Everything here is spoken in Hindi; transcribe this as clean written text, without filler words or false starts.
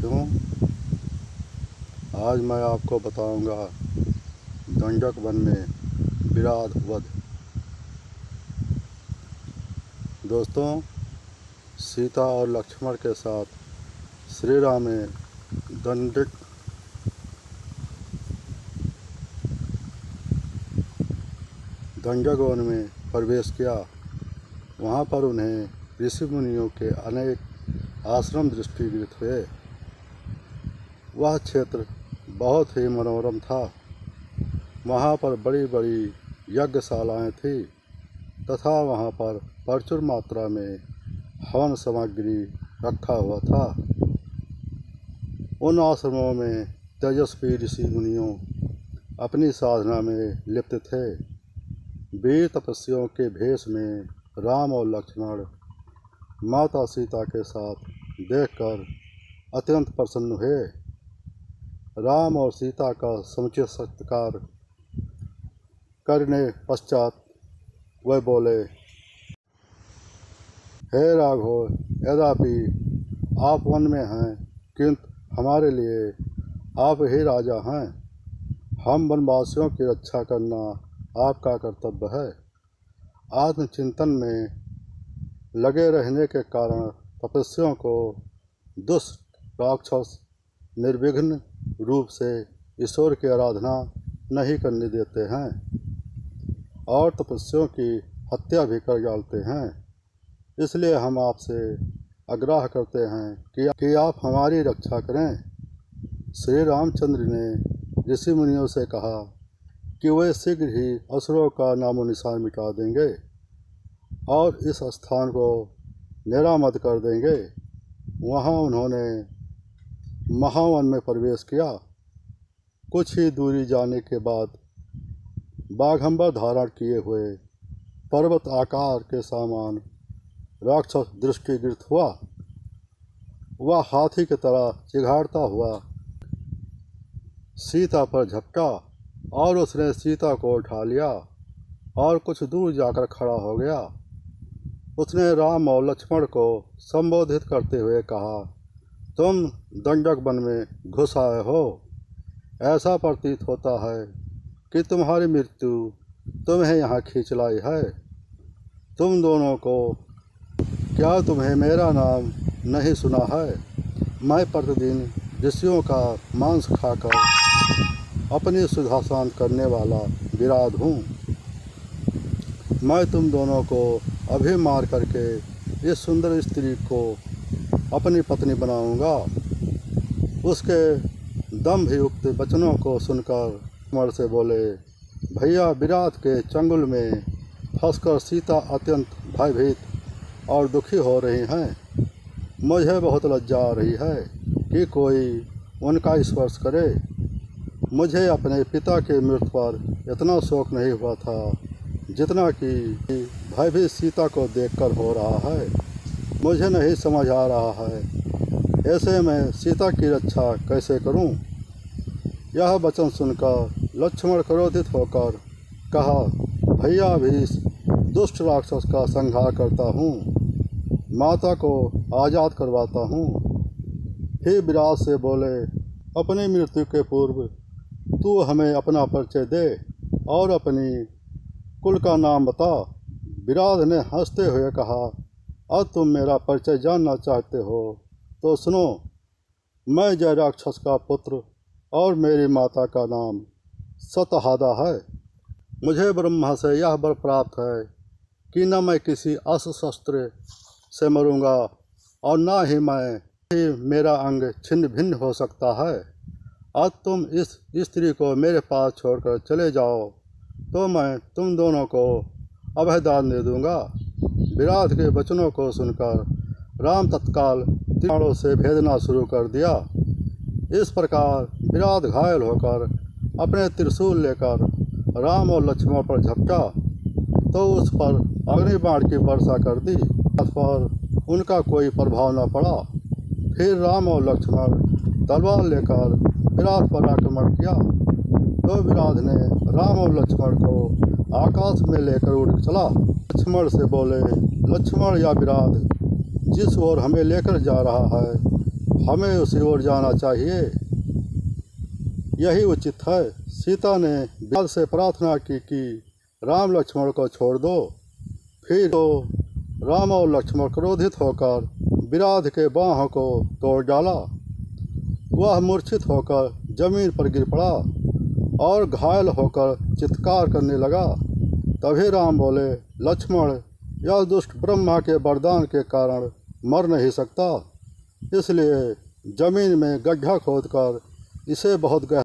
साथियों, आज मैं आपको बताऊंगा दंडक वन में विराध वध। दोस्तों, सीता और लक्ष्मण के साथ श्री राम ने दंडक वन में प्रवेश किया। वहाँ पर उन्हें ऋषि मुनियों के अनेक आश्रम दृष्टिगत हुए। वह क्षेत्र बहुत ही मनोरम था। वहाँ पर बड़ी बड़ी यज्ञशालाएँ थीं तथा वहाँ पर प्रचुर मात्रा में हवन सामग्री रखा हुआ था। उन आश्रमों में तेजस्वी ऋषि मुनियों अपनी साधना में लिप्त थे। वीर तपस्वियों के भेष में राम और लक्ष्मण माता सीता के साथ देखकर अत्यंत प्रसन्न हुए। राम और सीता का समुचित सत्कार करने पश्चात वह बोले, हे राघव, यद्यपि आप वन में हैं, किंतु हमारे लिए आप ही राजा हैं। हम वनवासियों की रक्षा करना आपका कर्तव्य है। आत्मचिंतन में लगे रहने के कारण तपस्वियों को दुष्ट राक्षस निर्विघ्न रूप से ईश्वर की आराधना नहीं करने देते हैं और तपस्वियों की हत्या भी कर डालते हैं। इसलिए हम आपसे आग्रह करते हैं कि आप हमारी रक्षा करें। श्री रामचंद्र ने ऋषि मुनियों से कहा कि वे शीघ्र ही असुरों का नामो निशान मिटा देंगे और इस स्थान को निरामद कर देंगे। वहाँ उन्होंने महावन में प्रवेश किया। कुछ ही दूरी जाने के बाद बाघंबर धारण किए हुए पर्वत आकार के समान राक्षस दृष्टिगत हुआ। वह हाथी की तरह चिघाड़ता हुआ सीता पर झपटा और उसने सीता को उठा लिया और कुछ दूर जाकर खड़ा हो गया। उसने राम और लक्ष्मण को संबोधित करते हुए कहा, तुम दंडक वन में घुस आए हो। ऐसा प्रतीत होता है कि तुम्हारी मृत्यु तुम्हें यहाँ खींच लाई है। तुम दोनों को क्या तुम्हें मेरा नाम नहीं सुना है? मैं प्रतिदिन ऋषियों का मांस खाकर अपनी सुधा शांत करने वाला विराध हूँ। मैं तुम दोनों को अभी मार करके इस सुंदर स्त्री को अपनी पत्नी बनाऊंगा। उसके दंभयुक्त वचनों को सुनकर लक्ष्मण से बोले, भैया, विराध के चंगुल में फंसकर सीता अत्यंत भयभीत और दुखी हो रही हैं। मुझे बहुत लज्जा आ रही है कि कोई उनका स्पर्श करे। मुझे अपने पिता के मृत्यु पर इतना शोक नहीं हुआ था जितना कि भयभीत सीता को देखकर हो रहा है। मुझे नहीं समझ आ रहा है ऐसे में सीता की रक्षा कैसे करूं? यह वचन सुनकर लक्ष्मण क्रोधित होकर कहा, भैया, अभी इस दुष्ट राक्षस का संहार करता हूँ, माता को आज़ाद करवाता हूँ। फिर विराट से बोले, अपनी मृत्यु के पूर्व तू हमें अपना परिचय दे और अपनी कुल का नाम बता। विराट ने हंसते हुए कहा, अब तुम मेरा परिचय जानना चाहते हो तो सुनो। मैं जय राक्षस का पुत्र और मेरी माता का नाम सतहादा है। मुझे ब्रह्मा से यह वर प्राप्त है कि न मैं किसी अस्त्र शस्त्र से मरूंगा और न ही मेरा अंग छिन्न भिन्न हो सकता है। आज तुम इस स्त्री को मेरे पास छोड़कर चले जाओ तो मैं तुम दोनों को अभयदान दे दूंगा। विराट के वचनों को सुनकर राम तत्काल तीरों से भेदना शुरू कर दिया। इस प्रकार विराट घायल होकर अपने त्रिशूल लेकर राम और लक्ष्मण पर झपटा तो उस पर अग्निबाण की वर्षा कर दी। इस पर उनका कोई प्रभाव न पड़ा। फिर राम और लक्ष्मण तलवार लेकर विराट पर आक्रमण किया तो विराट ने राम और लक्ष्मण को आकाश में लेकर उड़ चला। लक्ष्मण से बोले, लक्ष्मण या विराट, जिस ओर हमें लेकर जा रहा है हमें उसी ओर जाना चाहिए, यही उचित है। सीता ने विराट से प्रार्थना की कि राम लक्ष्मण को छोड़ दो। फिर तो राम और लक्ष्मण क्रोधित होकर विराट के बाहों को तोड़ डाला। वह मूर्छित होकर जमीन पर गिर पड़ा और घायल होकर चित्कार करने लगा। तभी राम बोले, लक्ष्मण, यह दुष्ट ब्रह्मा के वरदान के कारण मर नहीं सकता, इसलिए जमीन में गड्ढा खोदकर इसे बहुत गहरा